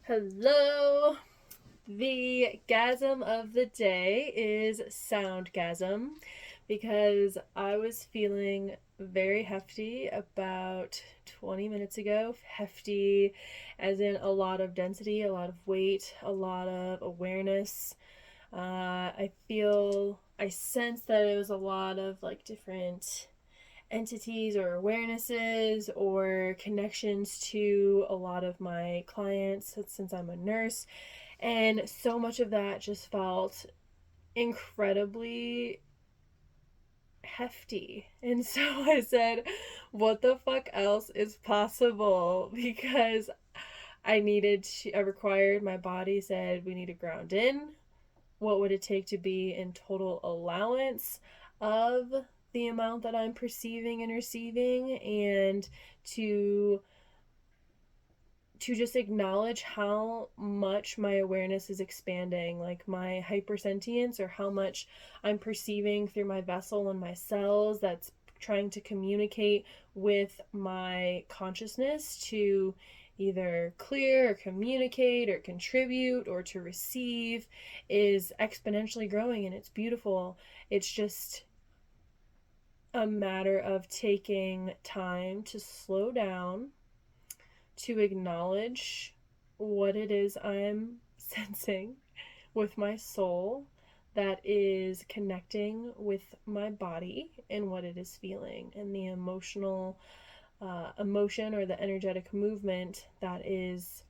Hello. The gasm of the day is SOUNDGASM because I was feeling very hefty about 20 minutes ago. Hefty as in a lot of density, a lot of weight, a lot of awareness. I sense that it was a lot of like different entities or awarenesses or connections to a lot of my clients since I'm a nurse. And so much of that just felt incredibly hefty. And so I said, what the fuck else is possible? Because I required, my body said, we need to ground in. What would it take to be in total allowance of the amount that I'm perceiving and receiving, and to just acknowledge how much my awareness is expanding, like my hypersentience, or how much I'm perceiving through my vessel and my cells that's trying to communicate with my consciousness to either clear or communicate or contribute or to receive, is exponentially growing, and it's beautiful. It's just a matter of taking time to slow down, to acknowledge what it is I'm sensing with my soul that is connecting with my body and what it is feeling, and the emotion or the energetic movement that is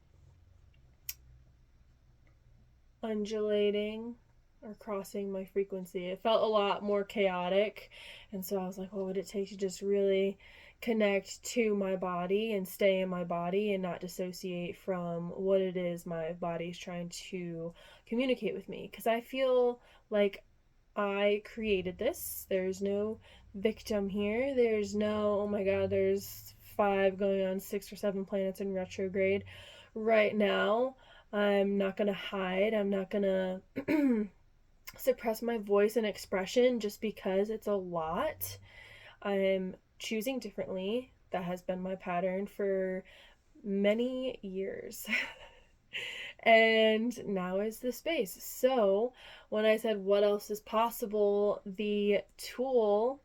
undulating or crossing my frequency. It felt a lot more chaotic, and so I was like, what would it take to just really connect to my body and stay in my body and not dissociate from what it is my body's trying to communicate with me? Because I feel like I created this. There's no victim here. There's no, oh my god, there's 5 going on 6 or 7 planets in retrograde right now. I'm not gonna hide. I'm not gonna suppress my voice and expression just because it's a lot. I'm choosing differently. That has been my pattern for many years. And now is the space. So, when I said what else is possible, the tool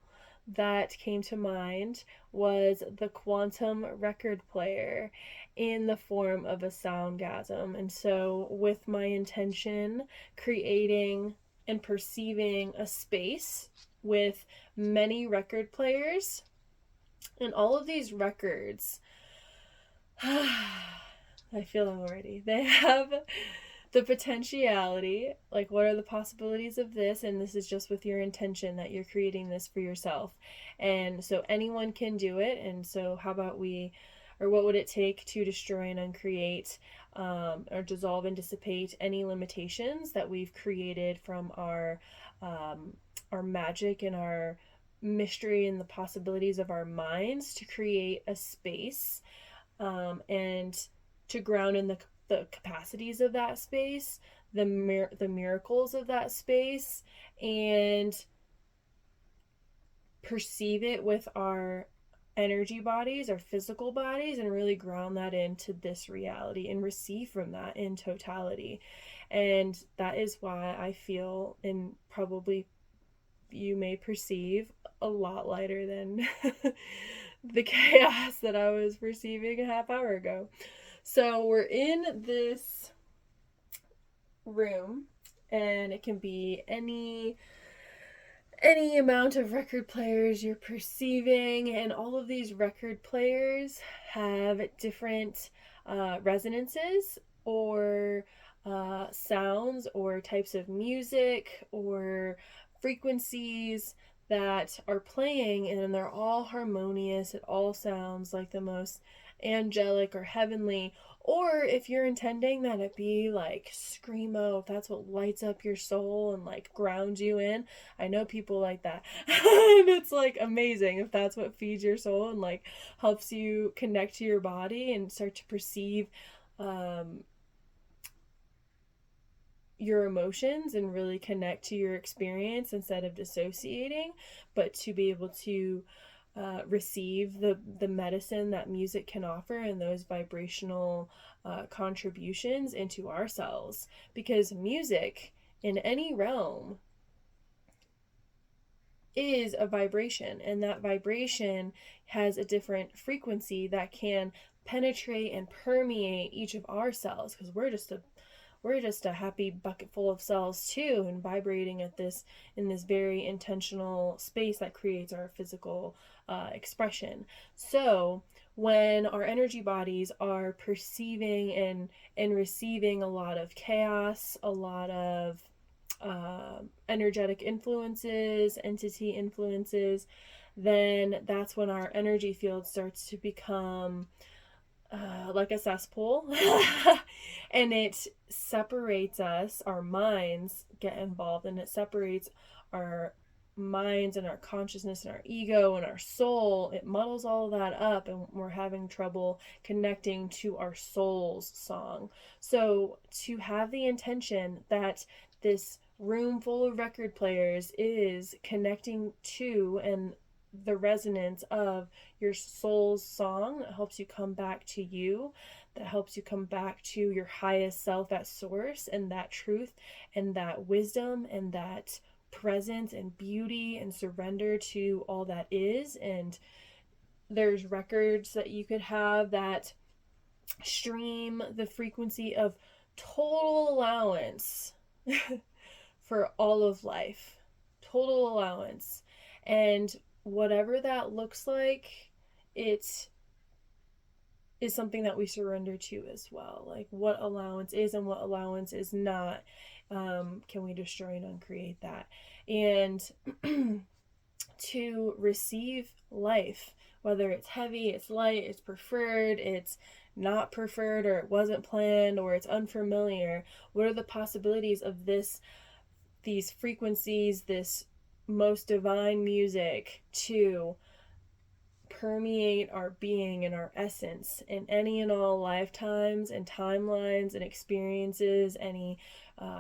that came to mind was the quantum record player in the form of a soundgasm. And so, with my intention, creating and perceiving a space with many record players, and all of these records, I feel them already. They have the potentiality, like what are the possibilities of this, and this is just with your intention that you're creating this for yourself. And so anyone can do it. And so how about what would it take to destroy and uncreate, or dissolve and dissipate any limitations that we've created from our magic and our mystery and the possibilities of our minds, to create a space, and to ground in the capacities of that space, the miracles of that space, and perceive it with our energy bodies, our physical bodies, and really ground that into this reality and receive from that in totality. And that is why I feel, and probably you may perceive, a lot lighter than the chaos that I was perceiving a half hour ago. So we're in this room, and it can be any amount of record players you're perceiving, and all of these record players have different resonances, or sounds, or types of music, or frequencies that are playing, and they're all harmonious. It all sounds like the most angelic or heavenly. Or if you're intending that it be like screamo, if that's what lights up your soul and like grounds you in, I know people like that. And it's like amazing if that's what feeds your soul and like helps you connect to your body and start to perceive your emotions and really connect to your experience instead of dissociating, but to be able to receive the medicine that music can offer and those vibrational contributions into ourselves. Because music in any realm is a vibration, and that vibration has a different frequency that can penetrate and permeate each of our cells, because we're just a happy bucket full of cells too, and vibrating at this in this very intentional space that creates our physical expression. So when our energy bodies are perceiving and receiving a lot of chaos, a lot of energetic influences, entity influences, then that's when our energy field starts to become like a cesspool. And it separates us, our minds get involved, and it separates our minds and our consciousness and our ego and our soul. It muddles all of that up, and we're having trouble connecting to our soul's song. So to have the intention that this room full of record players is connecting to and the resonance of your soul's song that helps you come back to you, that helps you come back to your highest self at source, and that truth and that wisdom and that presence and beauty and surrender to all that is. And there's records that you could have that stream the frequency of total allowance for all of life. Total allowance. And whatever that looks like, it is something that we surrender to as well. Like what allowance is and what allowance is not. Can we destroy and uncreate that? And to receive life, whether it's heavy, it's light, it's preferred, it's not preferred, or it wasn't planned, or it's unfamiliar, what are the possibilities of these frequencies, this most divine music to permeate our being and our essence in any and all lifetimes and timelines and experiences, any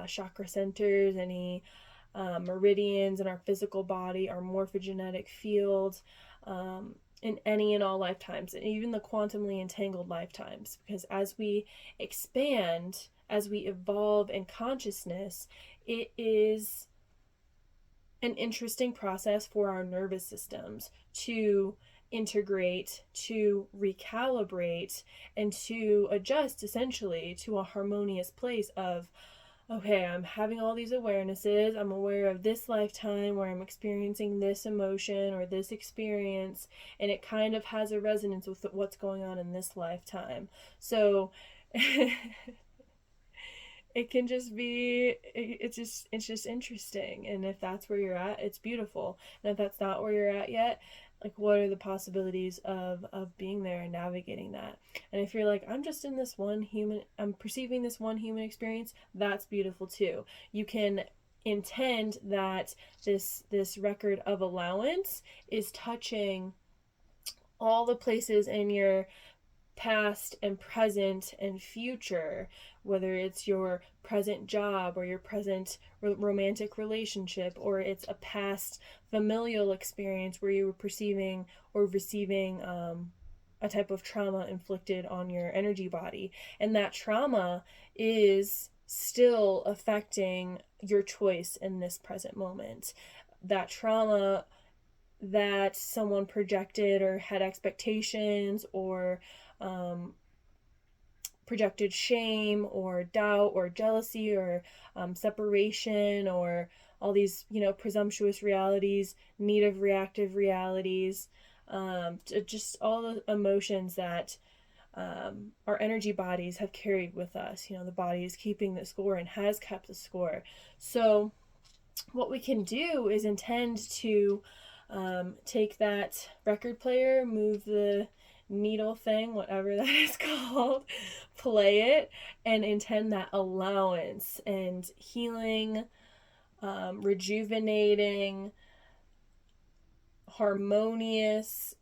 chakra centers, any meridians in our physical body, our morphogenetic field, in any and all lifetimes, and even the quantumly entangled lifetimes. Because as we expand, as we evolve in consciousness, it is an interesting process for our nervous systems to integrate, to recalibrate, and to adjust essentially to a harmonious place of, okay, I'm having all these awarenesses. I'm aware of this lifetime where I'm experiencing this emotion or this experience, and it kind of has a resonance with what's going on in this lifetime. So it can just be, it's just interesting. And if that's where you're at, it's beautiful. And if that's not where you're at yet, like what are the possibilities of being there and navigating that? And if you're like, I'm perceiving this one human experience, that's beautiful too. You can intend that this record of allowance is touching all the places in your past and present and future, whether it's your present job or your present romantic relationship, or it's a past familial experience where you were perceiving or receiving a type of trauma inflicted on your energy body. And that trauma is still affecting your choice in this present moment. That trauma that someone projected or had expectations or projected shame or doubt or jealousy or separation or all these, presumptuous realities, need of reactive realities, just all the emotions that our energy bodies have carried with us. The body is keeping the score and has kept the score. So what we can do is intend to take that record player, move the needle thing, whatever that is called, play it, and intend that allowance and healing, rejuvenating, harmonious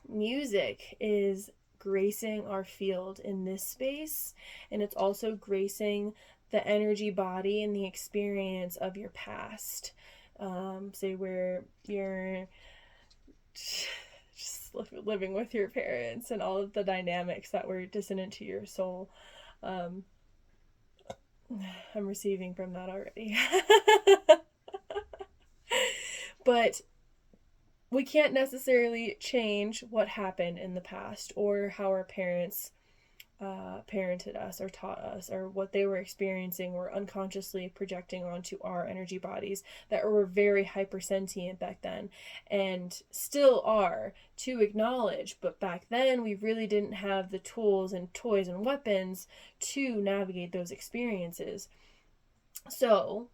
music is gracing our field in this space, and it's also gracing the energy body and the experience of your past. Say where you're just living with your parents and all of the dynamics that were dissonant to your soul. I'm receiving from that already. But we can't necessarily change what happened in the past or how our parents parented us or taught us or what they were experiencing or unconsciously projecting onto our energy bodies that were very hypersentient back then and still are to acknowledge. But back then we really didn't have the tools and toys and weapons to navigate those experiences. So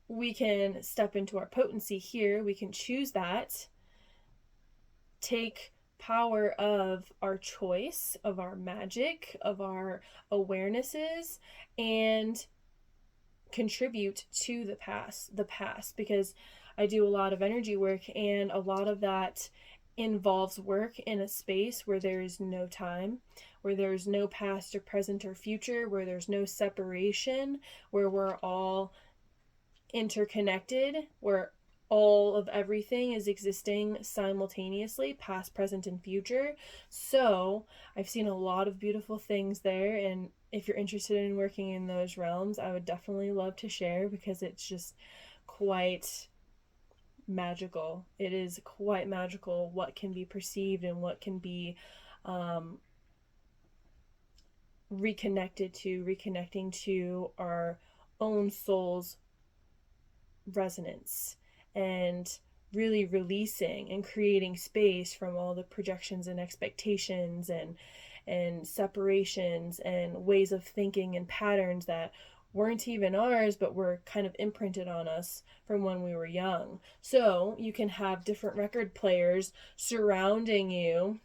we can step into our potency here. We can choose that, take power of our choice, of our magic, of our awarenesses, and contribute to the past, because I do a lot of energy work, and a lot of that involves work in a space where there is no time, where there's no past or present or future, where there's no separation, where we're all interconnected, where all of everything is existing simultaneously, past, present, and future. So I've seen a lot of beautiful things there, and if you're interested in working in those realms, I would definitely love to share, because it's just quite magical. It is quite magical what can be perceived and what can be reconnecting to our own soul's resonance, and really releasing and creating space from all the projections and expectations and separations and ways of thinking and patterns that weren't even ours but were kind of imprinted on us from when we were young. So you can have different record players surrounding you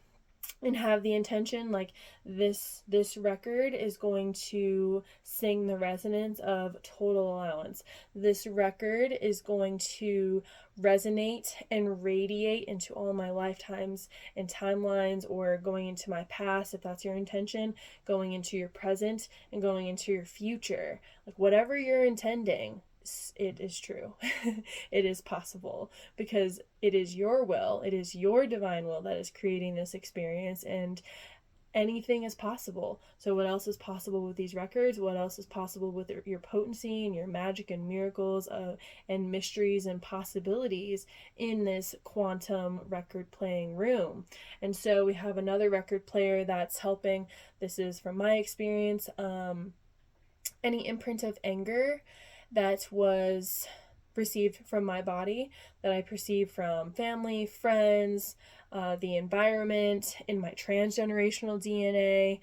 and have the intention, like, this record is going to sing the resonance of total allowance. This record is going to resonate and radiate into all my lifetimes and timelines, or going into my past if that's your intention, going into your present, and going into your future. Like, whatever you're intending, it is true. It is possible, because it is your will, it is your divine will that is creating this experience, and anything is possible. So what else is possible with these records? What else is possible with your potency and your magic and miracles and mysteries and possibilities in this quantum record playing room? And so we have another record player that's helping. This is from my experience. Any imprint of anger that was received from my body, that I perceive from family, friends, the environment, in my transgenerational DNA,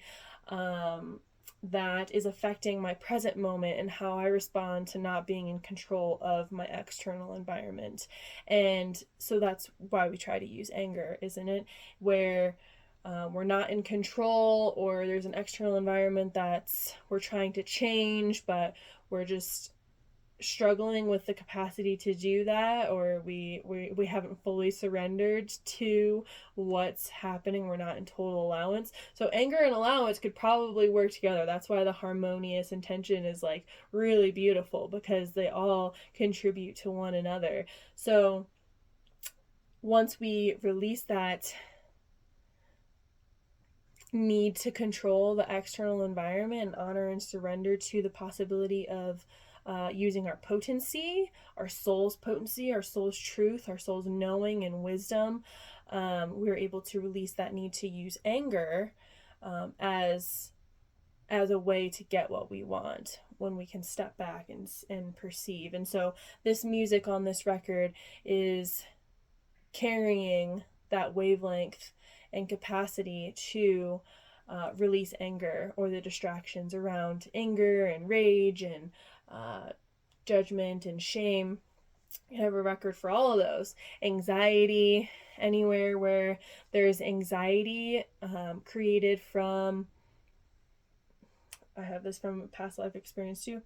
that is affecting my present moment and how I respond to not being in control of my external environment. And so that's why we try to use anger, isn't it? Where we're not in control, or there's an external environment that's we're trying to change, but we're just struggling with the capacity to do that, or we haven't fully surrendered to what's happening. We're not in total allowance. So anger and allowance could probably work together. That's why the harmonious intention is like really beautiful, because they all contribute to one another. So once we release that need to control the external environment and honor and surrender to the possibility of using our potency, our soul's potency, our soul's truth, our soul's knowing and wisdom, we're able to release that need to use anger as a way to get what we want, when we can step back and perceive. And so this music on this record is carrying that wavelength and capacity to release anger, or the distractions around anger and rage and judgment and shame. You have a record for all of those. Anxiety, anywhere where there's anxiety created from, I have this from a past life experience too,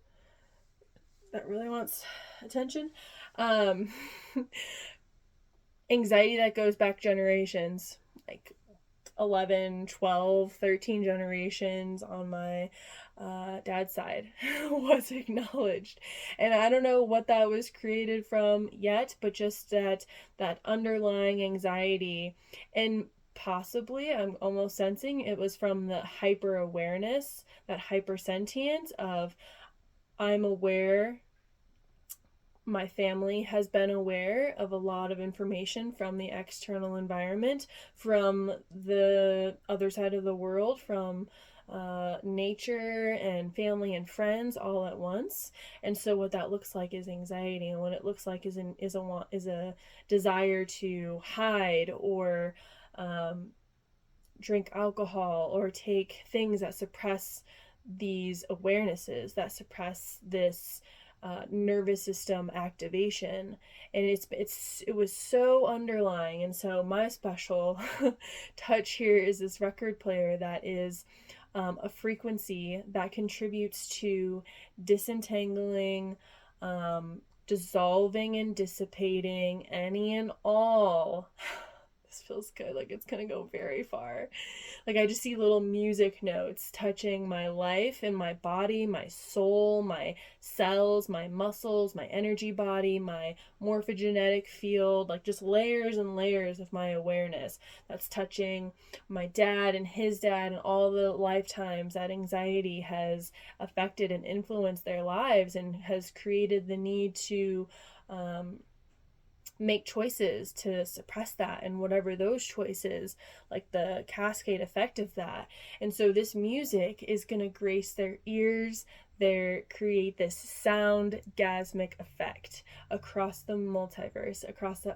that really wants attention. Anxiety that goes back generations, like 11, 12, 13 generations on my dad's side was acknowledged. And I don't know what that was created from yet, but just that underlying anxiety, and possibly I'm almost sensing it was from the hyper awareness, that hypersentience of, I'm aware, my family has been aware of a lot of information from the external environment, from the other side of the world, from nature and family and friends all at once. And so what that looks like is anxiety, and what it looks like is a desire to hide, or drink alcohol, or take things that suppress these awarenesses, that suppress this nervous system activation. And it was so underlying. And so my special touch here is this record player that is a frequency that contributes to disentangling, dissolving and dissipating any and all. This feels good, like it's gonna go very far. Like, I just see little music notes touching my life and my body, my soul, my cells, my muscles, my energy body, my morphogenetic field, like just layers and layers of my awareness that's touching my dad and his dad, and all the lifetimes that anxiety has affected and influenced their lives, and has created the need to make choices to suppress that, and whatever those choices, like the cascade effect of that. And so this music is going to grace their ears, create this soundgasmic effect across the multiverse, across the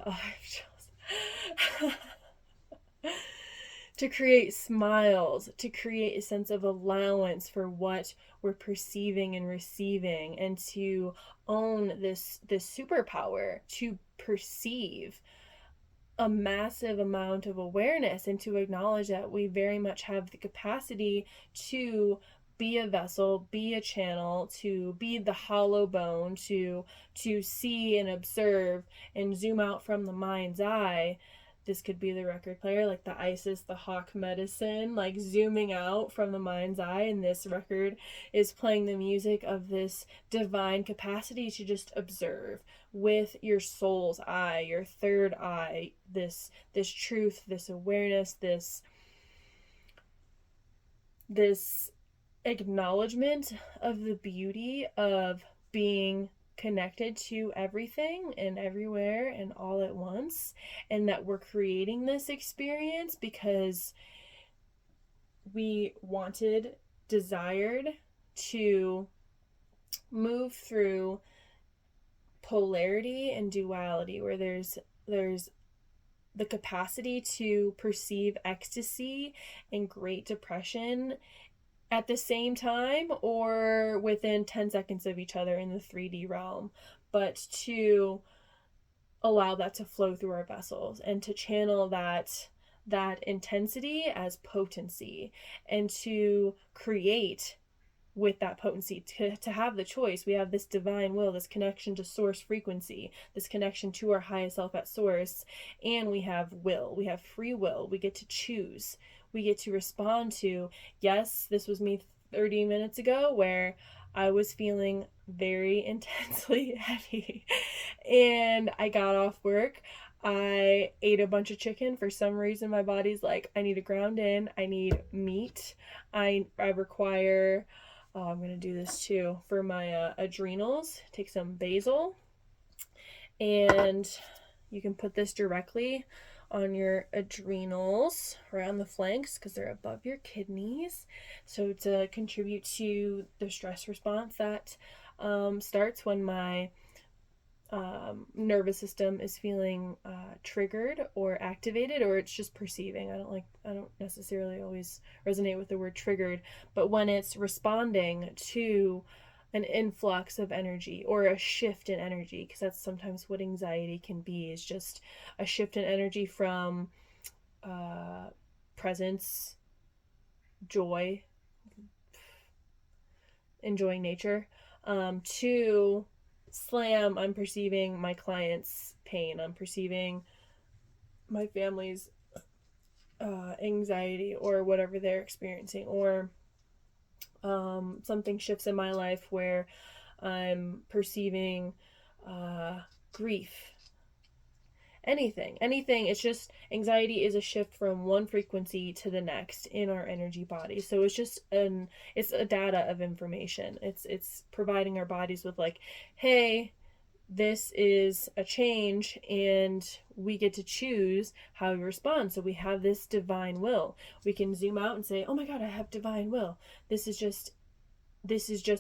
to create smiles, to create a sense of allowance for what we're perceiving and receiving, and to own this superpower to perceive a massive amount of awareness, and to acknowledge that we very much have the capacity to be a vessel, be a channel, to be the hollow bone, to see and observe and zoom out from the mind's eye. This could be the record player, like the Isis, the hawk medicine, like zooming out from the mind's eye. And this record is playing the music of this divine capacity to just observe with your soul's eye, your third eye, this truth, this awareness, this acknowledgement of the beauty of being connected to everything and everywhere and all at once, and that we're creating this experience because we desired to move through polarity and duality, where there's the capacity to perceive ecstasy and Great Depression at the same time, or within 10 seconds of each other in the 3D realm, but to allow that to flow through our vessels, and to channel that intensity as potency, and to create with that potency, to have the choice. We have this divine will, this connection to source frequency, this connection to our highest self at source, and we have will, we have free will, we get to choose, we get to respond to, yes, this was me 30 minutes ago where I was feeling very intensely heavy and I got off work. I ate a bunch of chicken. For some reason, my body's like, I need to ground in. I need meat. I require, I'm going to do this too for my adrenals. Take some basil, and you can put this directly on your adrenals, right on the flanks, because they're above your kidneys. So to contribute to the stress response that starts when my nervous system is feeling triggered or activated, or it's just perceiving. I don't necessarily always resonate with the word triggered, but when it's responding to an influx of energy or a shift in energy, because that's sometimes what anxiety can be, is just a shift in energy from presence, joy, enjoying nature, to slam, I'm perceiving my client's pain, I'm perceiving my family's anxiety or whatever they're experiencing, or something shifts in my life where I'm perceiving grief. Anything. It's just anxiety is a shift from one frequency to the next in our energy body. So it's a data of information. It's providing our bodies with like, hey, this is a change and we get to choose how we respond. So we have this divine will. We can zoom out and say, oh my God, I have divine will. This is just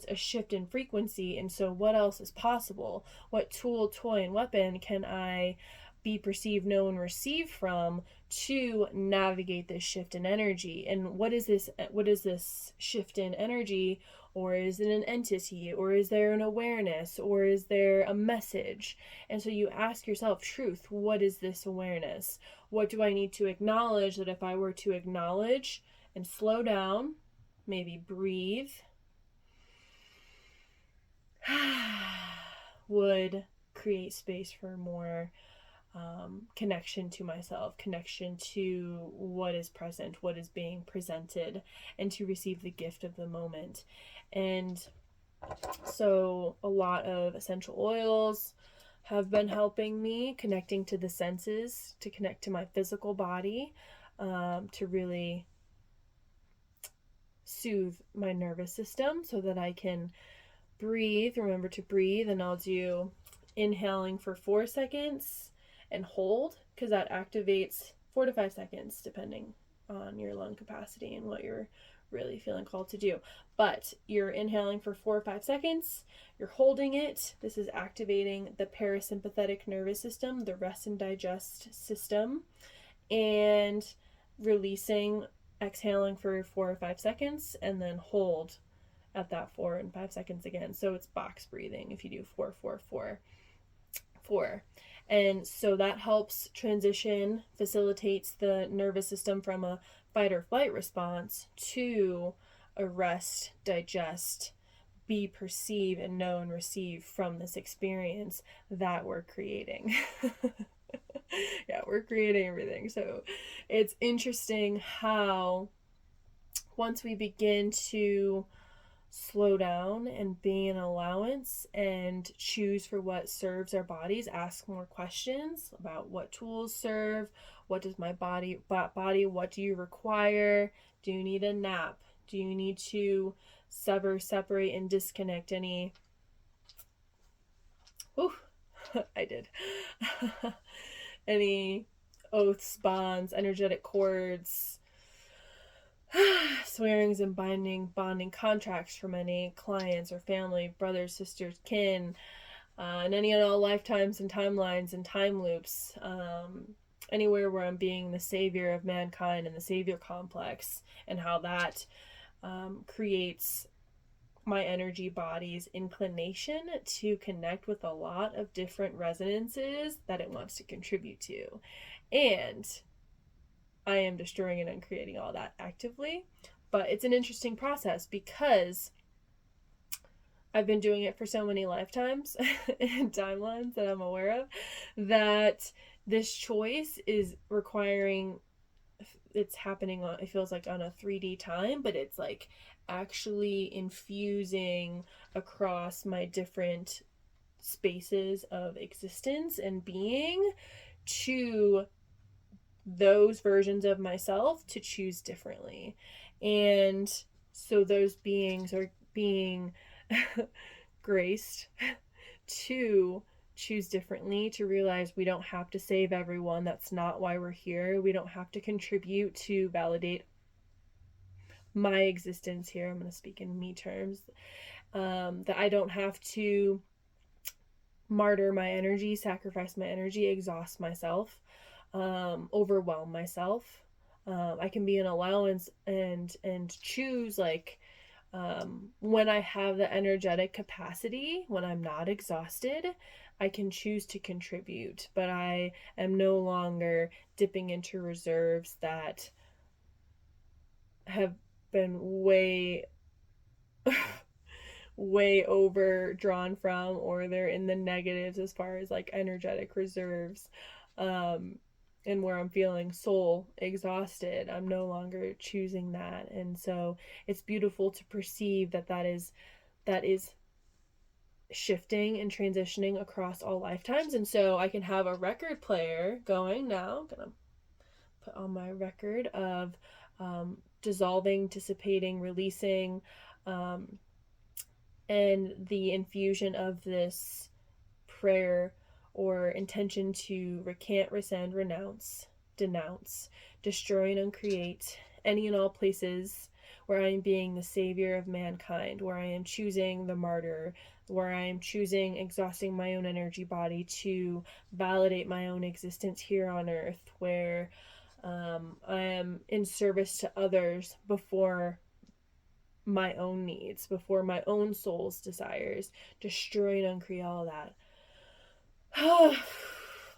a shift in frequency. And so what else is possible? What tool, toy, and weapon can I be perceived, know, and receive from to navigate this shift in energy? And what is this shift in energy? Or is it an entity? Or is there an awareness? Or is there a message? And so you ask yourself, truth, what is this awareness? What do I need to acknowledge that if I were to acknowledge and slow down, maybe breathe, would create space for more connection to myself, connection to what is present, what is being presented, and to receive the gift of the moment. And so a lot of essential oils have been helping me connecting to the senses, to connect to my physical body, to really soothe my nervous system so that I can breathe. Remember to breathe, and I'll do inhaling for 4 seconds and hold, because that activates 4 to 5 seconds depending on your lung capacity and what you're really feeling called to do. But you're inhaling for 4 or 5 seconds, you're holding it. This is activating the parasympathetic nervous system, the rest and digest system, and releasing, exhaling for 4 or 5 seconds, and then hold at that 4 and 5 seconds again. So it's box breathing if you do 4, 4, 4, 4. And so that helps transition, facilitates the nervous system from a fight or flight response to a rest, digest, be, perceive, and know and receive from this experience that we're creating. Yeah, we're creating everything. So it's interesting how once we begin to slow down and be an allowance and choose for what serves our bodies, ask more questions about what tools serve, what does my body, what do you require? Do you need a nap? Do you need to sever, separate, and disconnect any, I did, any oaths, bonds, energetic cords, swearings and bonding contracts from any clients or family, brothers, sisters, kin, and any and all lifetimes and timelines and time loops, anywhere where I'm being the savior of mankind and the savior complex, and how that creates my energy body's inclination to connect with a lot of different resonances that it wants to contribute to. And I am destroying and uncreating all that actively. But it's an interesting process because I've been doing it for so many lifetimes and timelines that I'm aware of, that this choice is requiring, it's happening on, it feels like on a 3D time, but it's like actually infusing across my different spaces of existence and being to those versions of myself to choose differently. And so those beings are being graced to choose differently, to realize we don't have to save everyone. That's not why we're here. We don't have to contribute to validate my existence here. I'm going to speak in me terms. That I don't have to martyr my energy, sacrifice my energy, exhaust myself, overwhelm myself. I can be an allowance and choose, like, when I have the energetic capacity, when I'm not exhausted, I can choose to contribute, but I am no longer dipping into reserves that have been way way overdrawn from, or they're in the negatives as far as like energetic reserves. and where I'm feeling soul exhausted, I'm no longer choosing that. And so it's beautiful to perceive that that is shifting and transitioning across all lifetimes. And so I can have a record player going now. I'm gonna put on my record of dissolving, dissipating, releasing, um, and the infusion of this prayer or intention to recant, rescind, renounce, denounce, destroy, and uncreate any and all places where I am being the savior of mankind, where I am choosing the martyr, where I am choosing exhausting my own energy body to validate my own existence here on earth, where I am in service to others before my own needs, before my own soul's desires, destroy and uncreate all that.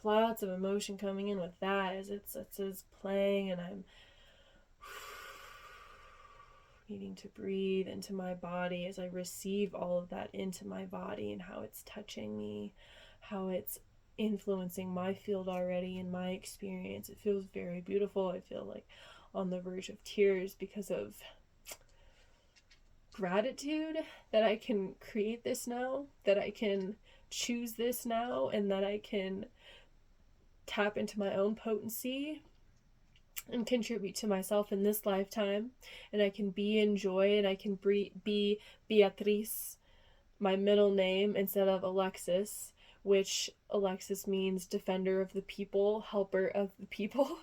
Lots of emotion coming in with that as it's playing, and I'm needing to breathe into my body as I receive all of that into my body and how it's touching me, how it's influencing my field already in my experience. It feels very beautiful. I feel like on the verge of tears because of gratitude that I can create this now, that I can choose this now, and that I can tap into my own potency and contribute to myself in this lifetime. And I can be in joy, and I can be Beatriz, my middle name, instead of Alexis, which Alexis means defender of the people, helper of the people.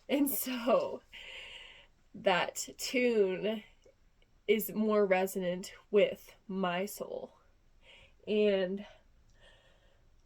And so that tune is more resonant with my soul. And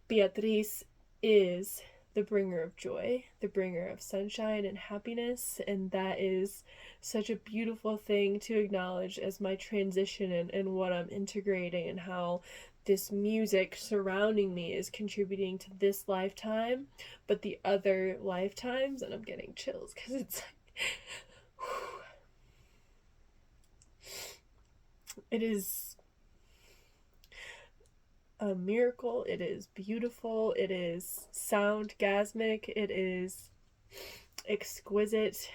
Beatriz is the bringer of joy, the bringer of sunshine and happiness, and that is such a beautiful thing to acknowledge as my transition and what I'm integrating, and how this music surrounding me is contributing to this lifetime, but the other lifetimes, and I'm getting chills because it's like, it is a miracle. It is beautiful. It is soundgasmic. It is exquisite.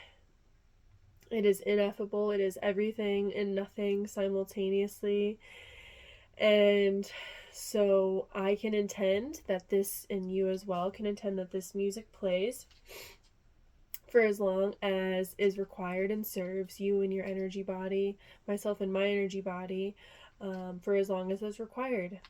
It is ineffable. It is everything and nothing simultaneously. And so I can intend that this, and you as well can intend that this music plays for as long as is required and serves you and your energy body, myself and my energy body, for as long as is required,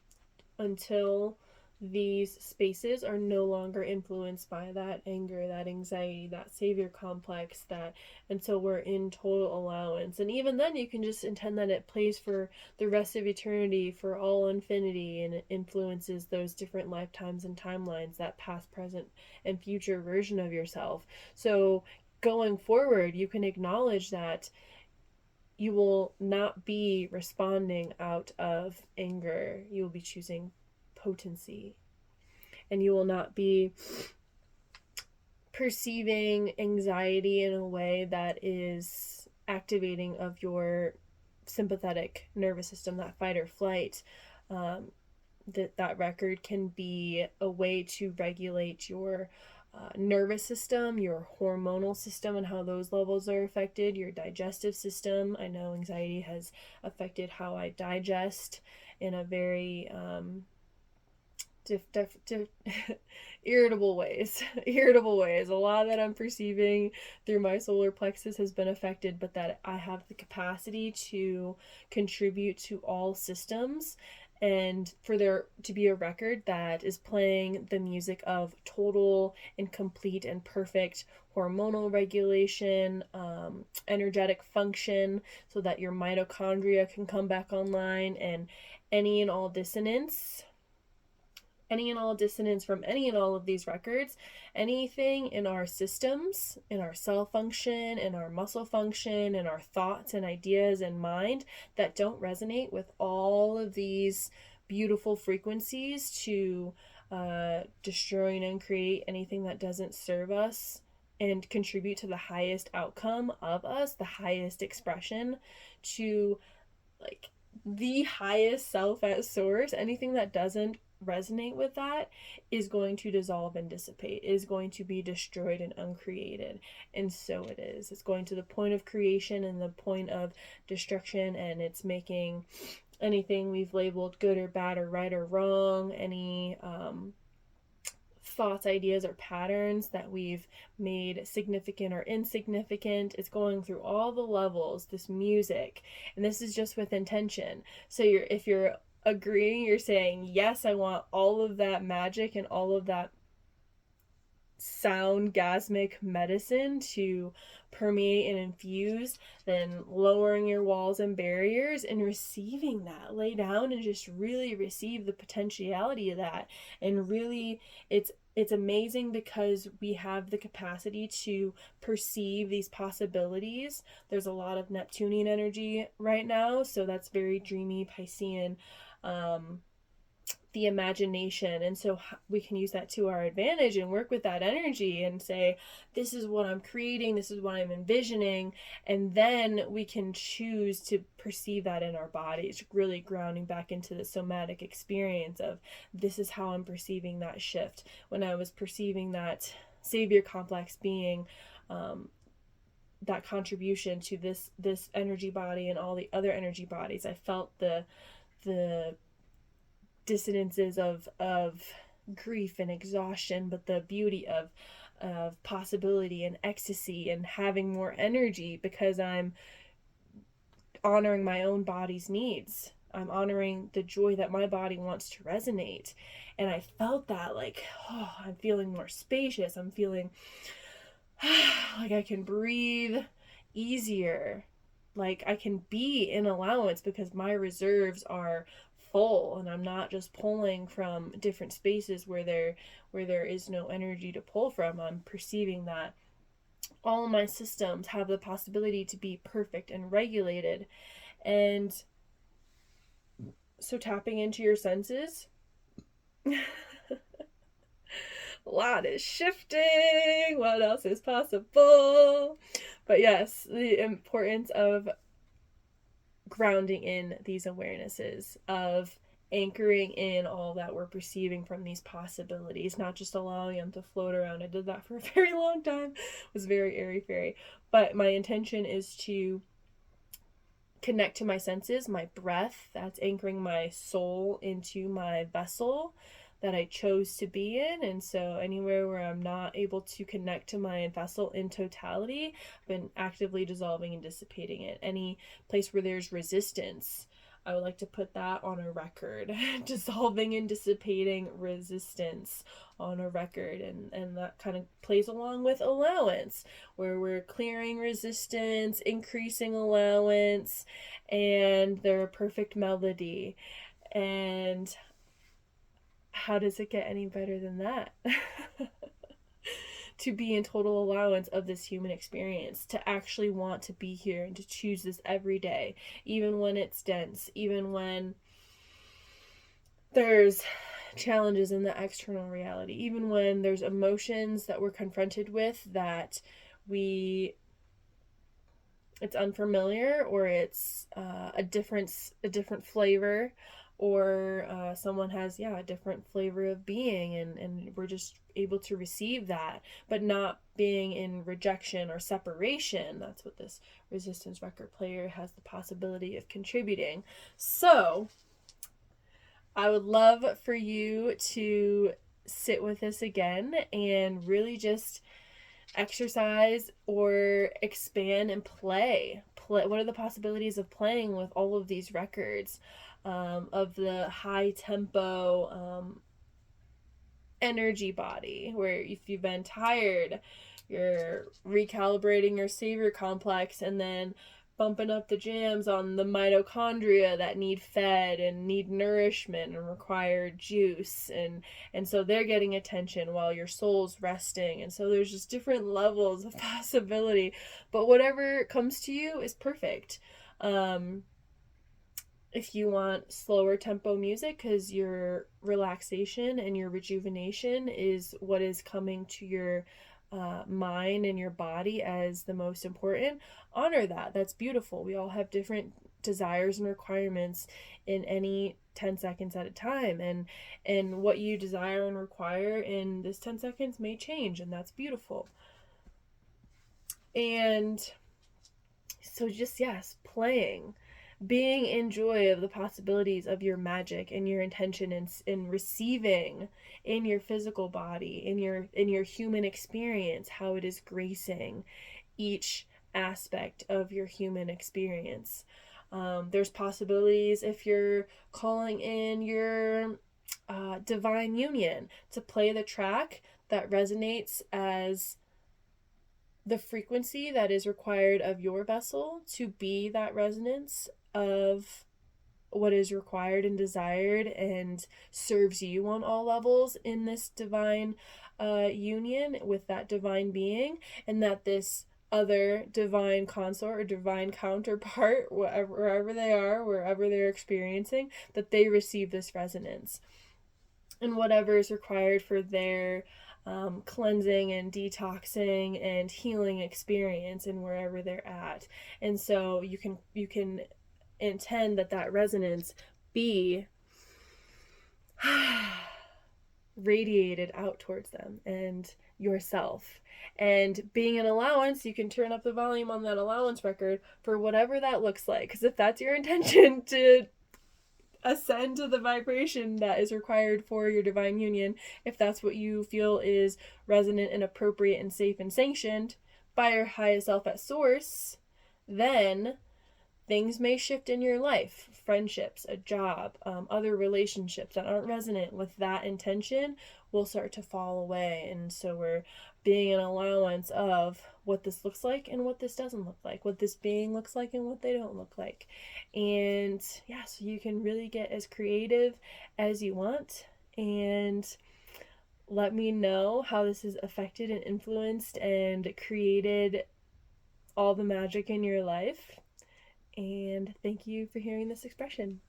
until these spaces are no longer influenced by that anger, that anxiety, that savior complex, that until we're in total allowance. And even then you can just intend that it plays for the rest of eternity, for all infinity, and it influences those different lifetimes and timelines, that past, present, and future version of yourself. So going forward, you can acknowledge that you will not be responding out of anger. You will be choosing potency. And you will not be perceiving anxiety in a way that is activating of your sympathetic nervous system, that fight or flight. That record can be a way to regulate your nervous system, your hormonal system, and how those levels are affected, your digestive system. I know anxiety has affected how I digest in a very irritable ways. Irritable ways. A lot that I'm perceiving through my solar plexus has been affected, but that I have the capacity to contribute to all systems, and for there to be a record that is playing the music of total and complete and perfect hormonal regulation, energetic function, so that your mitochondria can come back online, and any and all dissonance from any and all of these records, anything in our systems, in our cell function, in our muscle function, in our thoughts and ideas and mind that don't resonate with all of these beautiful frequencies, to destroy and uncreate anything that doesn't serve us and contribute to the highest outcome of us, the highest expression, to like the highest self at source. Anything that doesn't resonate with that is going to dissolve and dissipate, is going to be destroyed and uncreated. And so it is. It's going to the point of creation and the point of destruction, and it's making anything we've labeled good or bad or right or wrong, any thoughts, ideas, or patterns that we've made significant or insignificant. It's going through all the levels, this music, and this is just with intention. So if you're agreeing, you're saying, yes, I want all of that magic and all of that soundgasmic medicine to permeate and infuse, then lowering your walls and barriers and receiving that. Lay down and just really receive the potentiality of that. And really, it's amazing because we have the capacity to perceive these possibilities. There's a lot of Neptunian energy right now, so that's very dreamy, Piscean, the imagination. And so we can use that to our advantage and work with that energy and say, this is what I'm creating, this is what I'm envisioning. And then we can choose to perceive that in our bodies, really grounding back into the somatic experience of, this is how I'm perceiving that shift. When I was perceiving that savior complex being, that contribution to this energy body and all the other energy bodies, I felt the dissonances of grief and exhaustion, but the beauty of possibility and ecstasy and having more energy because I'm honoring my own body's needs. I'm honoring the joy that my body wants to resonate. And I felt that, like, oh, I'm feeling more spacious. I'm feeling like I can breathe easier. Like I can be in allowance because my reserves are full and I'm not just pulling from different spaces where there is no energy to pull from. I'm perceiving that all of my systems have the possibility to be perfect and regulated. And so tapping into your senses, a lot is shifting. What else is possible? But yes, the importance of grounding in these awarenesses, of anchoring in all that we're perceiving from these possibilities, not just allowing them to float around. I did that for a very long time. It was very airy-fairy. But my intention is to connect to my senses, my breath, that's anchoring my soul into my vessel that I chose to be in. And so anywhere where I'm not able to connect to my vessel in totality, I've been actively dissolving and dissipating it. Any place where there's resistance, I would like to put that on a record. Dissolving and dissipating resistance on a record. And that kind of plays along with allowance, where we're clearing resistance, increasing allowance, and they're a perfect melody. And how does it get any better than that? To be in total allowance of this human experience, to actually want to be here and to choose this every day, even when it's dense, even when there's challenges in the external reality, even when there's emotions that we're confronted with that it's unfamiliar, or it's a different flavor, or someone has a different flavor of being, and we're just able to receive that, but not being in rejection or separation. That's what this resistance record player has the possibility of contributing. So I would love for you to sit with this again and really just exercise or expand and play. What are the possibilities of playing with all of these records, of the high tempo energy body, where if you've been tired, you're recalibrating your savior complex and then bumping up the jams on the mitochondria that need fed and need nourishment and require juice, and so they're getting attention while your soul's resting. And so there's just different levels of possibility, but whatever comes to you is perfect. If you want slower tempo music because your relaxation and your rejuvenation is what is coming to your mind and your body as the most important, honor that. That's beautiful. We all have different desires and requirements in any 10 seconds at a time, and what you desire and require in this 10 seconds may change, and that's beautiful. And so just, yes, playing, being in joy of the possibilities of your magic and your intention, in receiving in your physical body, in your human experience, how it is gracing each aspect of your human experience. There's possibilities if you're calling in your divine union to play the track that resonates as the frequency that is required of your vessel to be that resonance of what is required and desired and serves you on all levels in this divine union with that divine being, and that this other divine consort or divine counterpart, wherever they are, wherever they're experiencing, that they receive this resonance and whatever is required for their cleansing and detoxing and healing experience and wherever they're at. And so you can intend that resonance be radiated out towards them and yourself. And being an allowance, you can turn up the volume on that allowance record for whatever that looks like, because if that's your intention to ascend to the vibration that is required for your divine union, if that's what you feel is resonant and appropriate and safe and sanctioned by your highest self at source, then things may shift in your life. Friendships, a job, other relationships that aren't resonant with that intention will start to fall away. And so we're being an allowance of what this looks like and what this doesn't look like, what this being looks like and what they don't look like. And yeah, so you can really get as creative as you want. And let me know how this has affected and influenced and created all the magic in your life. And thank you for hearing this expression.